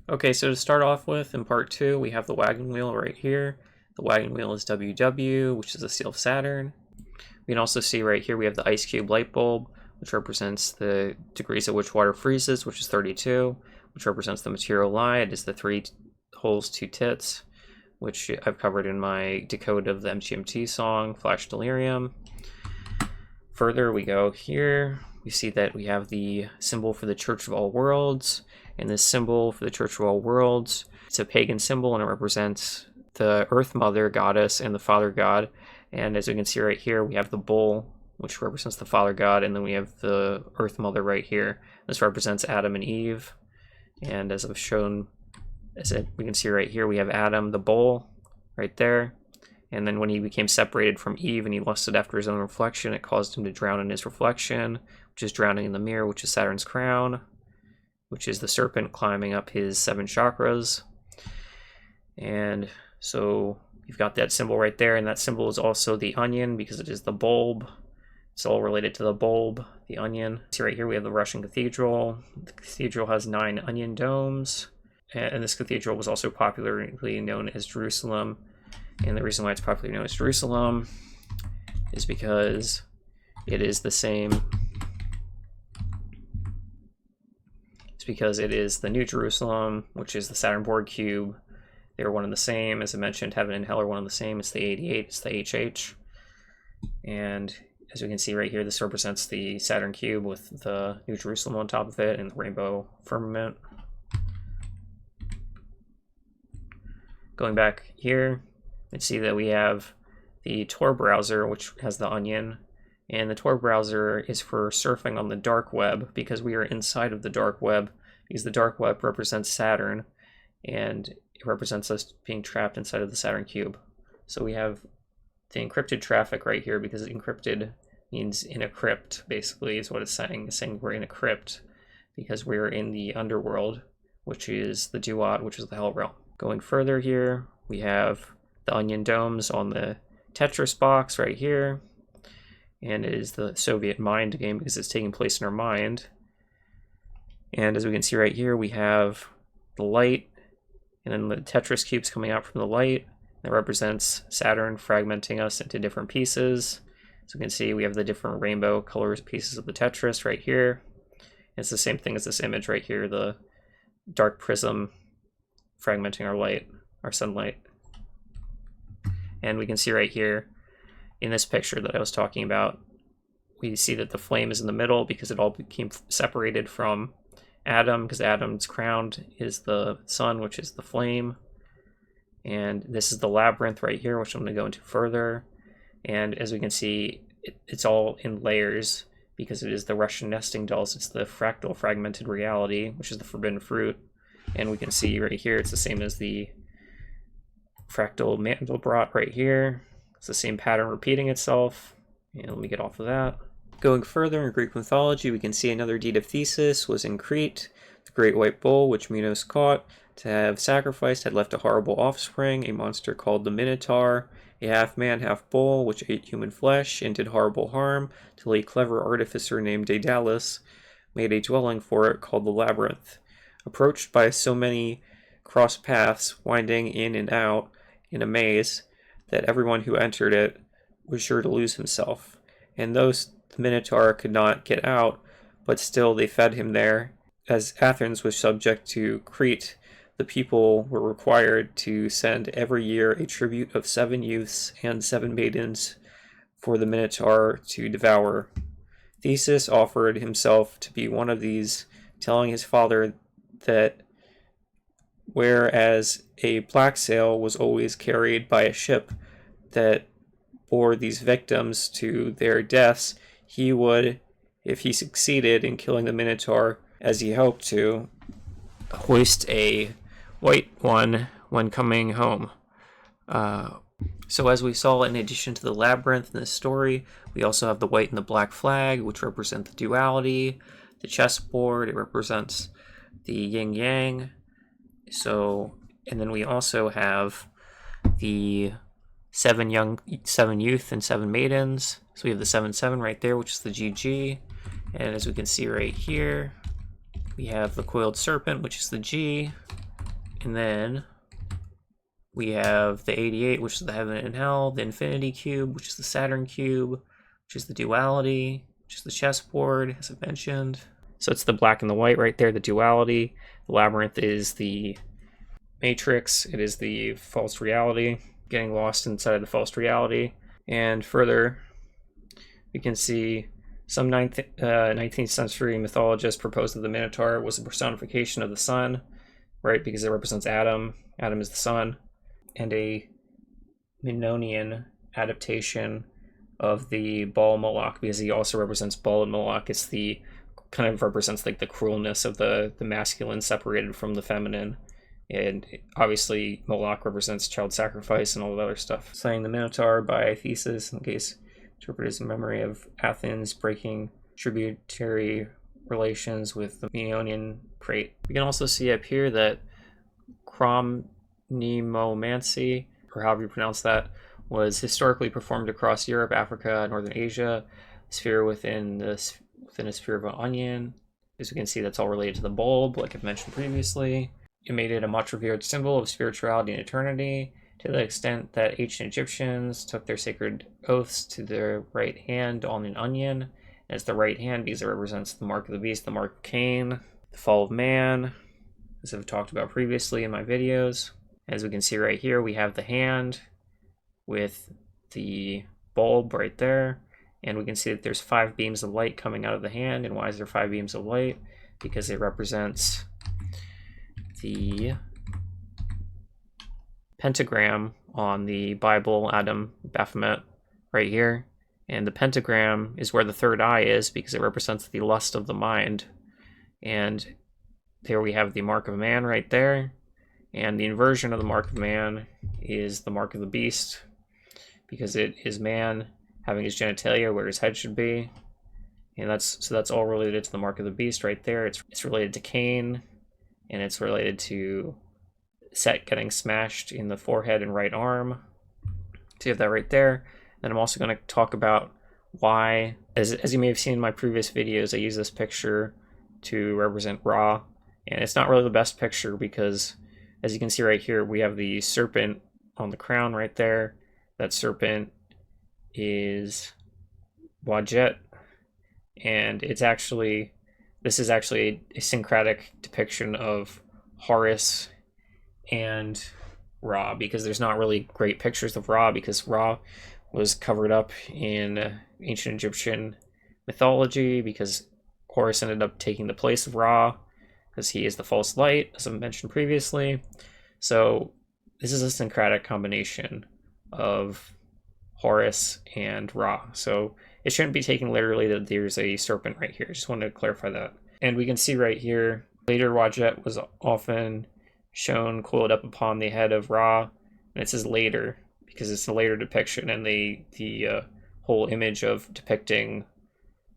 Okay, so to start off with, in part 2, we have the wagon wheel right here. The wagon wheel is WW, which is the seal of Saturn. We can also see right here we have the ice cube light bulb, which represents the degrees at which water freezes, which is 32, which represents the material light is the 3 holes, 2 tits, which I've covered in my decode of the MGMT song, Flash Delirium. Further we go here, we see that we have the symbol for the Church of All Worlds, and this symbol for the Church of All Worlds, it's a pagan symbol and it represents the Earth Mother goddess and the Father God. And as we can see right here, we have the bull, which represents the Father God, and then we have the Earth Mother right here. This represents Adam and Eve. And as I've shown, we can see right here, we have Adam, the bull, right there. And then when he became separated from Eve and he lusted after his own reflection, it caused him to drown in his reflection, which is drowning in the mirror, which is Saturn's crown, which is the serpent climbing up his 7 chakras. And so you've got that symbol right there, and that symbol is also the onion because it is the bulb. It's all related to the bulb, the onion. See right here we have the Russian cathedral. The cathedral has 9 onion domes, and this cathedral was also popularly known as Jerusalem. And the reason why it's popularly known as Jerusalem is because it is the same. It's because it is the New Jerusalem, which is the Saturn board cube. They're one and the same. As I mentioned, heaven and hell are one and the same. It's the 88, it's the HH. And as we can see right here, this represents the Saturn cube with the New Jerusalem on top of it and the rainbow firmament. Going back here, you can see that we have the Tor browser, which has the onion. And the Tor browser is for surfing on the dark web because we are inside of the dark web, because the dark web represents Saturn and it represents us being trapped inside of the Saturn cube. So we have the encrypted traffic right here because encrypted means in a crypt, basically, is what it's saying. It's saying we're in a crypt because we're in the underworld, which is the Duat, which is the Hell realm. Going further here, we have the onion domes on the Tetris box right here. And it is the Soviet mind game because it's taking place in our mind. And as we can see right here, we have the light, and then the Tetris cubes coming out from the light. That represents Saturn fragmenting us into different pieces. So we can see we have the different rainbow colors pieces of the Tetris right here. And it's the same thing as this image right here, the dark prism fragmenting our light, our sunlight. And we can see right here, in this picture that I was talking about, we see that the flame is in the middle because it all became separated from Adam, because Adam's crown is the sun, which is the flame. And this is the labyrinth right here, which I'm going to go into further. And as we can see, it's all in layers because it is the Russian nesting dolls. It's the fractal fragmented reality, which is the forbidden fruit. And we can see right here, it's the same as the fractal Mandelbrot right here. It's the same pattern repeating itself. And let me get off of that. Going further in Greek mythology, we can see another deed of Theseus was in Crete. The great white bull, which Minos caught to have sacrificed, had left a horrible offspring, a monster called the Minotaur, a half-man, half-bull, which ate human flesh and did horrible harm, till a clever artificer named Daedalus made a dwelling for it called the Labyrinth. Approached by so many cross paths, winding in and out in a maze, that everyone who entered it was sure to lose himself. And though the Minotaur could not get out, but still they fed him there. As Athens was subject to Crete, the people were required to send every year a tribute of 7 youths and 7 maidens for the Minotaur to devour. Theseus offered himself to be one of these, telling his father that whereas a black sail was always carried by a ship that bore these victims to their deaths, he would, if he succeeded in killing the Minotaur, as he hoped to, hoist a white one when coming home. So as we saw, in addition to the labyrinth in this story, we also have the white and the black flag, which represent the duality. The chessboard, it represents the yin-yang. So, and then we also have the 7 youth and 7 maidens. So we have the 7-7 right there, which is the GG. And as we can see right here, we have the coiled serpent, which is the G. And then we have the 88, which is the heaven and hell, the infinity cube, which is the Saturn cube, which is the duality, which is the chessboard, as I mentioned. So it's the black and the white right there, the duality. The labyrinth is the matrix. It is the false reality, getting lost inside of the false reality. And further, we can see some 19th century mythologists proposed that the Minotaur was a personification of the sun, right? Because it represents Adam. Adam is the sun. And a Minoan adaptation of the Baal Moloch, because he also represents Baal and Moloch. It's the kind of represents like the cruelness of the masculine separated from the feminine. And obviously Moloch represents child sacrifice and all that other stuff. Citing the Minotaur by Thesis, in case interpreted as a memory of Athens breaking tributary relations with the Meonian Crete. We can also see up here that Cromnemomancy, or however you pronounce that, was historically performed across Europe, Africa, and Northern Asia, sphere within a sphere of an onion. As we can see, that's all related to the bulb, like I've mentioned previously. It made it a much revered symbol of spirituality and eternity, to the extent that ancient Egyptians took their sacred oaths to their right hand on an onion. As the right hand, because it represents the mark of the beast, the mark of Cain, the fall of man, as I've talked about previously in my videos. As we can see right here, we have the hand with the bulb right there, and we can see that there's 5 beams of light coming out of the hand. And why is there 5 beams of light? Because it represents the pentagram on the Bible, Adam, Baphomet, right here. And the pentagram is where the third eye is, because it represents the lust of the mind. And there we have the mark of man right there. And the inversion of the mark of man is the mark of the beast, because it is man having his genitalia where his head should be. And that's all related to the mark of the beast right there. It's related to Cain, and it's related to Set getting smashed in the forehead and right arm. So you have that right there. Then I'm also going to talk about why, as you may have seen in my previous videos, I use this picture to represent Ra. And it's not really the best picture because, as you can see right here, we have the serpent on the crown right there. That serpent is Wadjet, and this is actually a syncretic depiction of Horus and Ra, because there's not really great pictures of Ra, because Ra was covered up in ancient Egyptian mythology, because Horus ended up taking the place of Ra, because he is the false light, as I mentioned previously. So this is a syncretic combination of Horus and Ra. So it shouldn't be taken literally that there's a serpent right here. I just wanted to clarify that. And we can see right here, later Wadjet was often shown coiled up upon the head of Ra, and it says later because it's a later depiction, and the whole image of depicting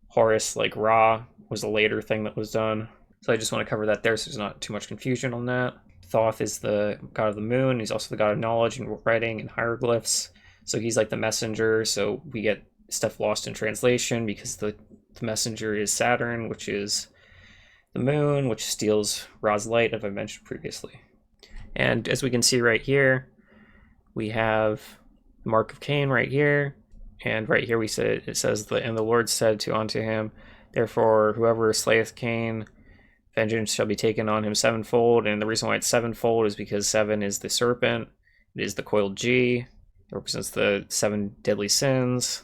Horus like Ra was a later thing that was done. So I just want to cover that there so there's not too much confusion on that. Thoth is the god of the moon. He's also the god of knowledge and writing and hieroglyphs. So he's like the messenger. So we get stuff lost in translation because the messenger is Saturn, which is the moon, which steals Ra's light, as I mentioned previously. And as we can see right here, we have the mark of Cain right here. And right here it says, and the Lord said unto him, therefore whoever slayeth Cain, vengeance shall be taken on him sevenfold. And the reason why it's sevenfold is because 7 is the serpent. It is the coiled G. It represents the 7 deadly sins,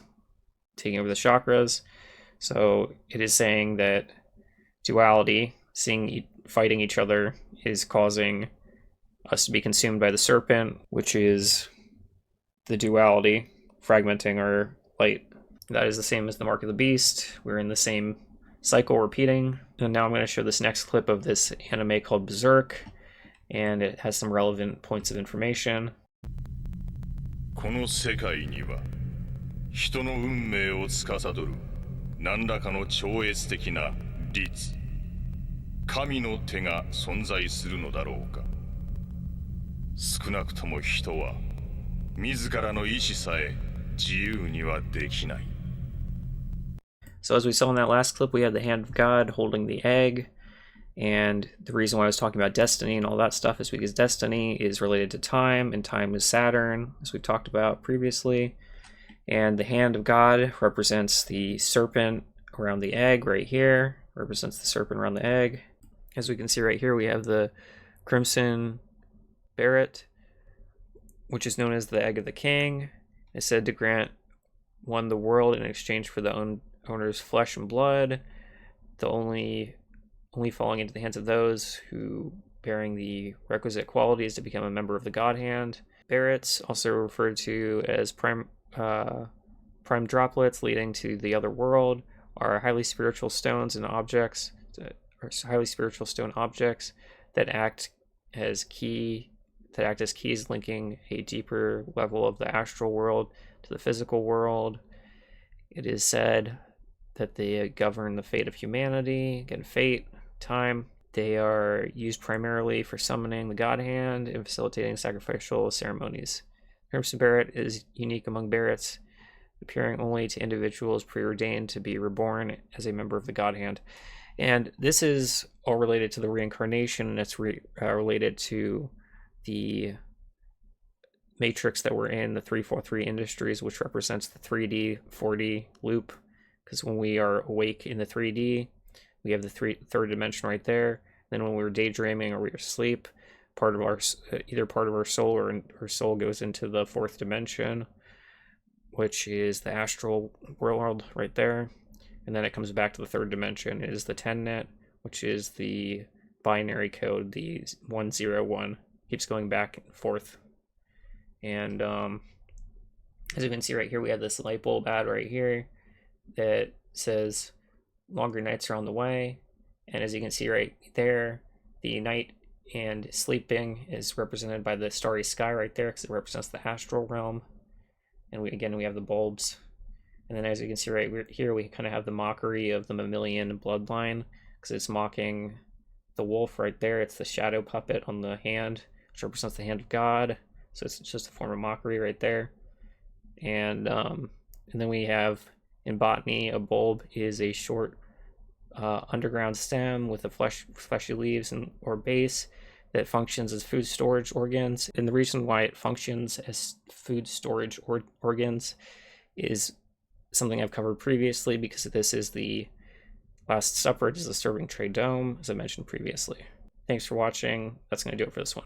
taking over the chakras. So it is saying that duality, fighting each other, is causing us to be consumed by the serpent, which is the duality, fragmenting our light. That is the same as the mark of the beast. We're in the same cycle repeating. And now I'm going to show this next clip of this anime called Berserk, and it has some relevant points of information. この世界には人の運命を司る何らかの超越的な律、神の手が存在するのだろうか。少なくとも人は自らの意志さえ自由にはできない。 So as we saw in that last clip, we had the hand of God holding the egg, And the reason why I was talking about destiny and all that stuff is because destiny is related to time, and time is Saturn, as we've talked about previously. And the hand of God represents the serpent around the egg right here, represents the serpent around the egg. As we can see right here, we have the Crimson Beret, which is known as the Egg of the King. It's said to grant one the world in exchange for the owner's flesh and blood, the only falling into the hands of those who bearing the requisite qualities to become a member of the God Hand. Berets, also referred to as prime droplets leading to the other world, are highly spiritual stones and objects, or highly spiritual stone objects that act as keys linking a deeper level of the astral world to the physical world. It is said that they govern the fate of humanity. Again, fate, time. They are used primarily for summoning the God Hand and facilitating sacrificial ceremonies. Crimson Beret is unique among Berets, appearing only to individuals preordained to be reborn as a member of the God Hand. And this is all related to the reincarnation, and it's related to the matrix that we're in, the 343 Industries, which represents the 3D, 4D loop. Because when we are awake in the 3D, we have the third dimension right there. Then when we're daydreaming or we're asleep, either part of our soul or our soul goes into the fourth dimension, which is the astral world right there. And then it comes back to the third dimension. It is the 10-net, which is the binary code, the 101. Keeps going back and forth. And as you can see right here, we have this light bulb ad right here that says longer nights are on the way. And as you can see right there, the night and sleeping is represented by the starry sky right there, because it represents the astral realm. And we have the bulbs. And then as you can see right here, we kind of have the mockery of the mammalian bloodline, because it's mocking the wolf right there. It's the shadow puppet on the hand, which represents the hand of God. So it's just a form of mockery right there. And then we have, in botany, a bulb is a short underground stem with a fleshy leaves or base that functions as food storage organs. And the reason why it functions as food storage organs is something I've covered previously, because this is the Last Supper. It is the serving tray dome, as I mentioned previously. Thanks for watching. That's going to do it for this one.